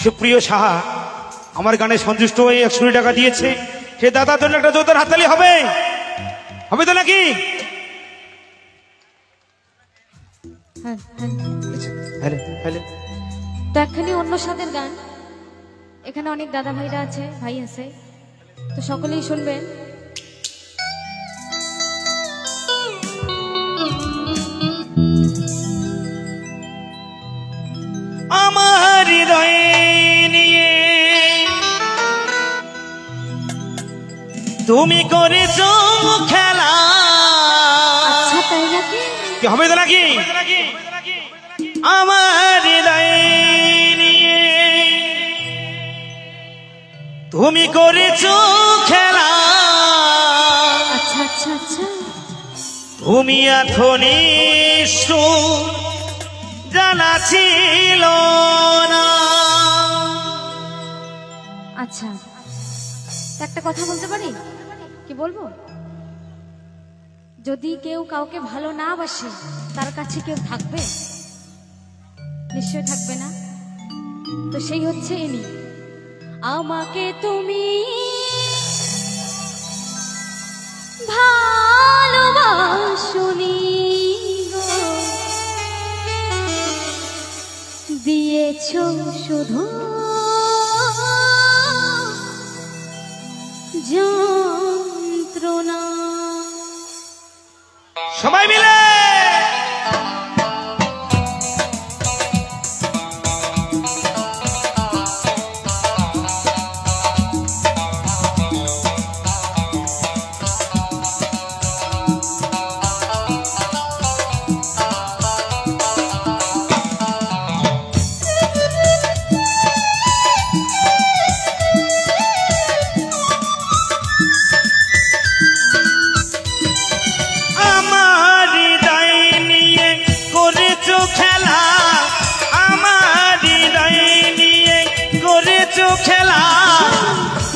সুপ্রিয় সাহা আমার গানে সন্তুষ্ট হয়ে 100 টাকা দিয়েছে, সে দাদার জন্য একটা জোরদার হাততালি হবে, হবে তো নাকি? তো একখানি অন্য স্বাদের গান, এখানে অনেক দাদা ভাইরা আছে, ভাই আছে, তো সকলেই শুনবেন। আমার হৃদয় নিয়ে তুমি করেছো খেলা। আচ্ছা তাই নাকি? কি হবে তো নাকি? আমার হৃদয় নিয়ে তুমি করেছো খেলা। আচ্ছা আচ্ছা আচ্ছা, তুমি এখনই জানা ছিল না। আচ্ছা একটা কথা বলতে পারি? কি বলবো? যদি কেউ কাউকে ভালো না বাসে তার কাছে কেউ থাকবে? নিশ্চয় থাকবে না। তো সেই হচ্ছে ইনি। আমাকে তুমি ভালোবাসনি গো, দিয়েছো শুধু যন্ত্রণা। সবাই মিলে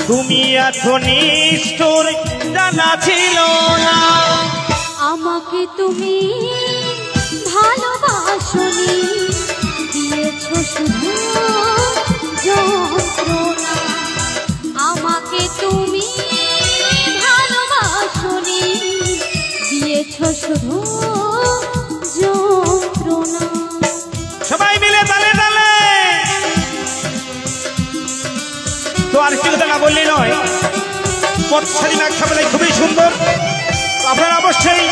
তুমি এখনই জানা ছিল না। আমাকে তুমি ভালোবাসনি, দিয়েছো শুধু যন্ত্রণা। আমাকে তুমি ভালোবাসনি, দিয়েছো শুধু যন্ত্রণা। সবাই মিলে তালে তালে। তো আর কি কথা না বললে নয়, পথসারি ম্যাগসাবেলাই খুবই সুন্দর। আপনারা অবশ্যই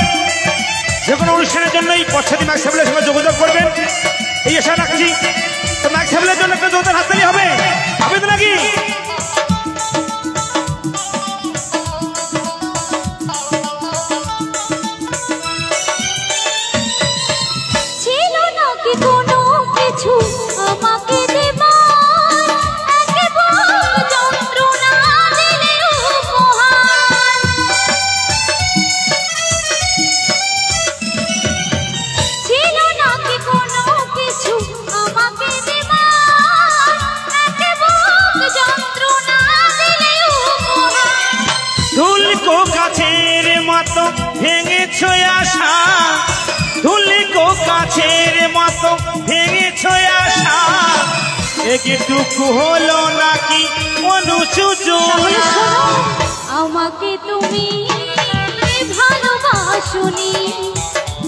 যে কোনো অনুষ্ঠানের জন্য এই পথসারি ম্যাগসাবেলের সঙ্গে যোগাযোগ করবেন, এই আশা রাখছি। তো ম্যাগসাবেলের জন্য একটা জোরদার হাততালি হবে, হবে তো নাকি? ছিল নাকি কোনো কিছু আমাকে ভেঙেছো আশা, ধুলিকো কাছের মতো ভেঙেছো আশা। একটুকু হলো নাকি অনুসূচন? আমাকে তুমি ভালোবাসনি,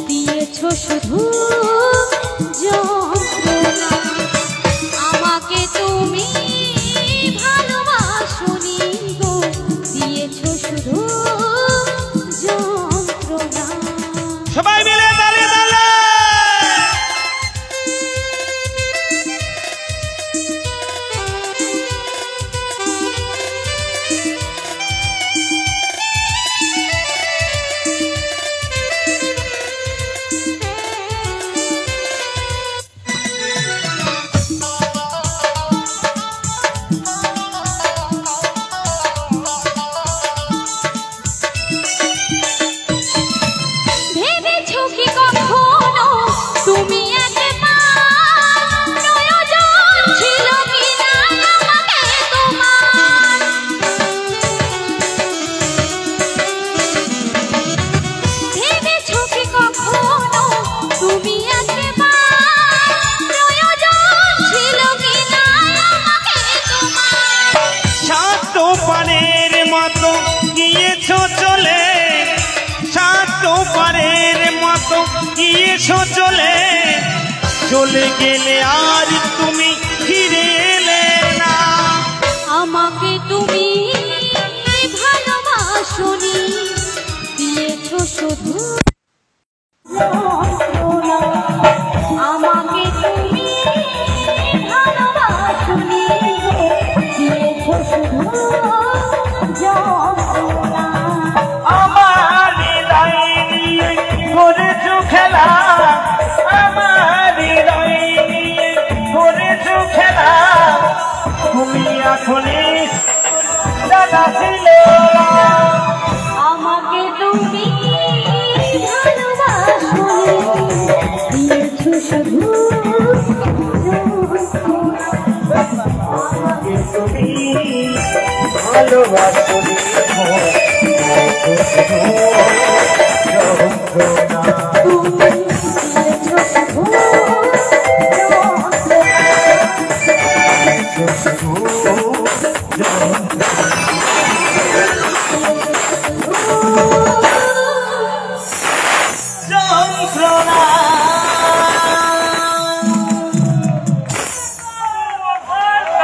দিয়েছো শুধু যন্ত্রণা। আমাকে তুমি ভালোবাসনি গো, দিয়েছো শুধু যন্ত্রণা। সবাই মিলে তালে তালে। গিয়েছো চলে, চলে গেলে আর তুমি ফিরে এলে না। আমাকে তুমি ভালোবাসোনি, দিয়েছো শুধু যন্ত্রণা। আমাকে তুমি ভালোবাসোনি, দিয়েছো শুধু যন্ত্রণা। আমার হৃদয় নিয়ে করেছো খেলা, আমার হৃদয় নিয়ে করেছো খেলা, তুমি এখনই জানা ছিল না। আমাকে তুমি ভালোবাসোনি, দিয়েছো শুধু আমাকে তুমি ভালোবাসোনি,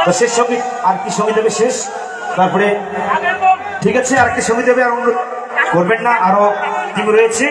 তো শেষ সঙ্গীত আর কি সঙ্গীত দেবে শেষ, তারপরে ঠিক আছে আর কি সঙ্গীত দেবে, আর অনুরোধ করবেন না, আরো টিম রয়েছে।